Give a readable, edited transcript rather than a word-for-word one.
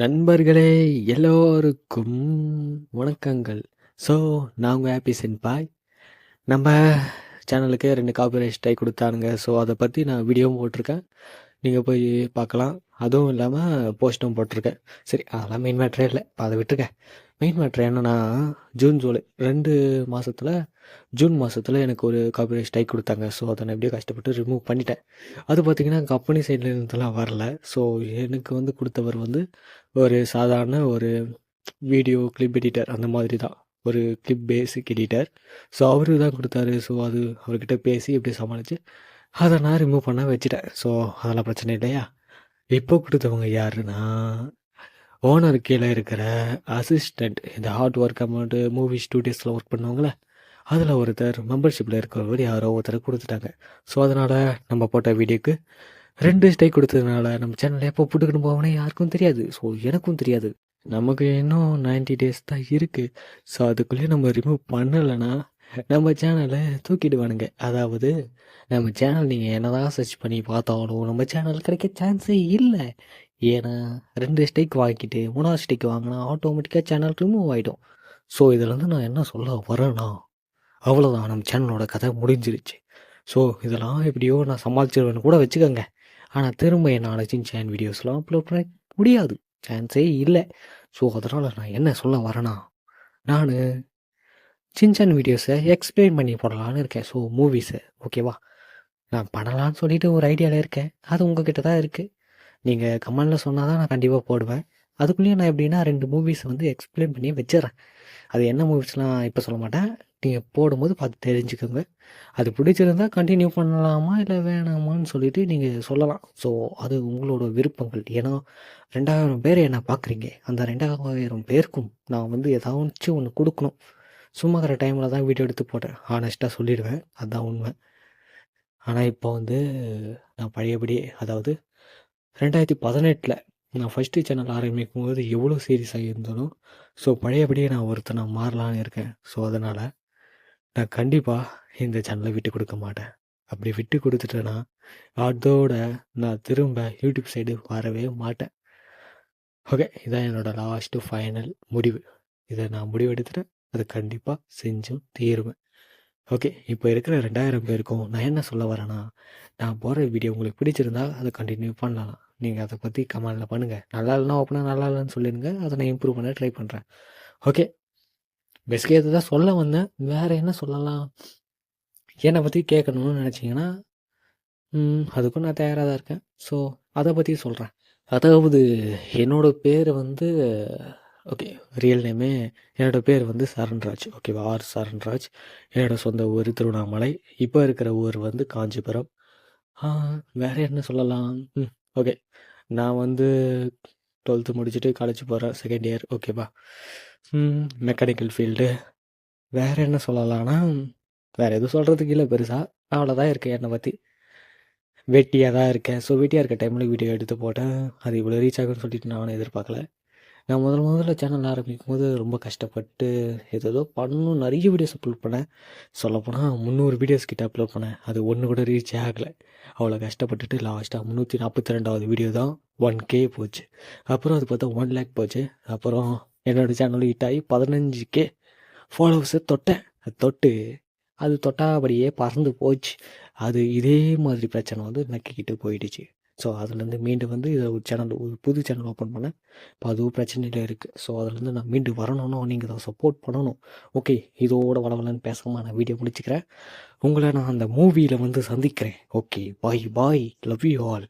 நண்பர்களே எல்லோருக்கும் வணக்கங்கள். ஸோ நான் உங்கள் ஹாப்பி சென்பாய். நம்ம சேனலுக்கு 2 காப்பிரைட் ஸ்ட்ரைக் கொடுத்தானுங்க. ஸோ அதை பற்றி நான் வீடியோவும் போட்டிருக்கேன், நீங்கள் போய் பார்க்கலாம். அதுவும் இல்லாமல் போஸ்ட்டும் போட்டிருக்கேன். சரி, அதெல்லாம் மெயின் மேட்ரே இல்லை, இப்போ அதை விட்டுருக்கேன். மெயின் மேட்ரு என்னென்னா, ஜூன் ஜூலை 2 மாதத்தில் ஜூன் மாதத்தில் எனக்கு ஒரு காப்பிரைட் ஸ்ட்ரைக் கொடுத்தாங்க. ஸோ அதை நான் எப்படியோ கஷ்டப்பட்டு ரிமூவ் பண்ணிட்டேன். அது பார்த்திங்கன்னா கம்பெனி சைட்லேருந்துலாம் வரல. ஸோ எனக்கு வந்து கொடுத்தவர் வந்து ஒரு சாதாரண ஒரு வீடியோ கிளிப் எடிட்டர், அந்த மாதிரி தான், ஒரு கிளிப் பேசிக் எடிட்டர். ஸோ அவரு தான் கொடுத்தாரு. ஸோ அது அவர்கிட்ட பேசி எப்படி சமாளித்து அதை நான் ரிமூவ் பண்ண வச்சுட்டேன். ஸோ அதெல்லாம் பிரச்சனை இல்லையா. இப்போ கொடுத்தவங்க யாருன்னா, ஓனர் கீழே இருக்கிற அசிஸ்டண்ட், இந்த ஹார்ட் ஒர்க் அமௌண்ட்டு மூவி ஸ்டூடியோஸில் ஒர்க் பண்ணுவாங்களே, அதில் ஒருத்தர் மெம்பர்ஷிப்பில் இருக்கிறவர் யாரோ ஒருத்தர் கொடுத்துட்டாங்க. ஸோ அதனால் நம்ம போட்ட வீடியோக்கு 2 ஸ்ட்ரைக் கொடுத்ததுனால நம்ம சேனல் எப்போ போட்டுக்கிட்டு போவோன்னே யாருக்கும் தெரியாது. ஸோ எனக்கும் தெரியாது. நமக்கு இன்னும் 90 டேஸ் தான் இருக்குது. ஸோ அதுக்குள்ளேயே நம்ம ரிமூவ் பண்ணலைன்னா நம்ம சேனலை தூக்கிடுவானுங்க. அதாவது நம்ம சேனல் நீங்கள் என்ன தான் சர்ச் பண்ணி பார்த்தாலும் நம்ம சேனல் கிடைக்க சான்ஸே இல்லை. ஏன்னா 2 ஸ்ட்ரைக் வாங்கிட்டு 3வது ஸ்ட்ரைக் வாங்கினா ஆட்டோமேட்டிக்காக சேனல் ரிமூவ் ஆகிடும். ஸோ இதில் நான் என்ன சொல்ல வரேன்னா, அவ்வளோதான், நம்ம சேனலோட கதை முடிஞ்சிருச்சு. ஸோ இதெல்லாம் எப்படியோ நான் சமாளிச்சிருவேன்னு கூட வச்சுக்கோங்க. ஆனால் திரும்ப என்னால் சின்சான் வீடியோஸ்லாம் அப்லோட் பண்ண முடியாது, சான்ஸே இல்லை. ஸோ அதனால் நான் என்ன சொல்ல வரேன்னா, நான் சின்சான் வீடியோஸை எக்ஸ்பிளைன் பண்ணி போடலான்னு இருக்கேன். ஸோ மூவிஸை ஓகேவா, நான் பண்ணலான்னு சொல்லிட்டு ஒரு ஐடியாவில் இருக்கேன். அது உங்ககிட்ட தான் இருக்குது. நீங்கள் கமெண்டில் சொன்னால் தான் நான் கண்டிப்பாக போடுவேன். அதுக்குள்ளேயும் நான் எப்படின்னா 2 மூவிஸ் வந்து எக்ஸ்பிளைன் பண்ணி வச்சிடறேன். அது என்ன மூவிஸ்லாம் இப்போ சொல்ல மாட்டேன், நீங்கள் போடும்போது பார்த்து தெரிஞ்சுக்கோங்க. அது பிடிச்சிருந்தா கண்டினியூ பண்ணலாமா இல்லை வேணாமான்னு சொல்லிவிட்டு நீங்கள் சொல்லலாம். ஸோ அது உங்களோட விருப்பங்கள். ஏன்னா 2000 பேர் என்னை பார்க்குறீங்க. அந்த 2000 பேருக்கும் நான் வந்து ஏதாச்சும் ஒன்று கொடுக்கணும். சும்மா இருக்கிற டைமில் தான் வீடியோ எடுத்து போட்டேன், ஹானஸ்ட்டாக சொல்லிடுவேன், அதுதான் உண்மை. ஆனால் இப்போ வந்து நான் பழையபடியே, அதாவது 2018 நான் ஃபஸ்ட்டு சேனல் ஆரம்பிக்கும் போது எவ்வளோ சீரியஸாக இருந்தாலும், ஸோ பழையபடியே நான் ஒருத்தனை மாறலான்னு இருக்கேன். ஸோ அதனால் நான் கண்டிப்பாக இந்த சேனலை விட்டு கொடுக்க மாட்டேன். அப்படி விட்டு கொடுத்துட்டேன்னா அதோட நான் திரும்ப யூடியூப் சைடு வரவே மாட்டேன். ஓகே, இதான் என்னோடய லாஸ்ட்டு ஃபைனல் முடிவு. இதை நான் முடிவு எடுத்துட்டேன், அதை கண்டிப்பாக செஞ்சும் தீருவேன். ஓகே, இப்போ இருக்கிற 2000 பேருக்கும் நான் என்ன சொல்ல வரேன்னா, நான் போடுற வீடியோ உங்களுக்கு பிடிச்சிருந்தா அதை கண்டினியூ பண்ணலாம். நீங்கள் அதை பற்றி கமெண்டில் பண்ணுங்கள். நல்லா இல்லைனா ஓப்பனாக நல்லா இல்லைன்னு சொல்லிடுங்க, அதை நான் இம்ப்ரூவ் பண்ண ட்ரை பண்ணுறேன். ஓகே, பெஸ்ட்கே இதை தான் சொல்ல வந்தேன். வேறு என்ன சொல்லலாம், என்னை பற்றி கேட்கணும்னு நினச்சிங்கன்னா அதுக்கும் நான் தயாராக தான் இருக்கேன். ஸோ அதை பற்றி சொல்கிறேன். அதாவது என்னோடய பேர் வந்து, ஓகே, ரியல் நேமே என்னோடய பேர் வந்து சரண்ராஜ். ஓகேவா, ஆர் சரண்ராஜ். என்னோடய சொந்த ஊர் திருவண்ணாமலை. இப்போ இருக்கிற ஊர் வந்து காஞ்சிபுரம். வேறு என்ன சொல்லலாம், ஓகே, நான் வந்து 12th முடிச்சுட்டு காலேஜ் போகிறேன், செகண்ட் இயர். ஓகேவா, மெக்கானிக்கல் ஃபீல்டு. வேறு என்ன சொல்லலாம்னா, வேறு எதுவும் சொல்கிறதுக்கு இல்லை பெருசாக. அவ்வளோதான் இருக்குது என்னை பற்றி. வெட்டியாக தான் இருக்கேன். ஸோ வெட்டியாக இருக்க டைமில் வீடியோ எடுத்து போட்டேன். அது இவ்வளோ ரீச் ஆகும்னு சொல்லிட்டு நானும் எதிர்பார்க்கல. நான் முதல்ல சேனல் ஆரம்பிக்கும் போது ரொம்ப கஷ்டப்பட்டு ஏதோ பண்ணணும், நிறைய வீடியோஸ் அப்லோட் பண்ணேன். சொல்லப்போனால் 300 வீடியோஸ் கிட்ட அப்லோட் பண்ணேன். அது ஒன்று கூட ரீச் ஆகலை. அவ்வளோ கஷ்டப்பட்டுட்டு லாஸ்ட்டாக 342வது வீடியோ தான் 1K போச்சு. அப்புறம் அது பார்த்தா 1 lakh போச்சு. அப்புறம் என்னோடய சேனல் ஹிட் ஆகி 15K ஃபாலோவர்ஸை தொட்டேன். அது தொட்டாபடியே பறந்து போச்சு. அது இதே மாதிரி பிரச்சனை வந்து நக்கிக்கிட்டு போயிடுச்சு. ஸோ அதுலேருந்து மீண்டும் வந்து இதை ஒரு புது சேனல் ஓப்பன் பண்ணேன். இப்போ அதுவும் பிரச்சனையில் இருக்குது. ஸோ அதுலேருந்து நான் மீண்டும் வரணும்னா நீங்கள் தான் சப்போர்ட் பண்ணணும். ஓகே, இதோட வளவலன்னு பேசாமல் நான் வீடியோ முடிச்சுக்கிறேன். உங்களை நான் அந்த மூவியில் வந்து சந்திக்கிறேன். Okay, bye, love you all.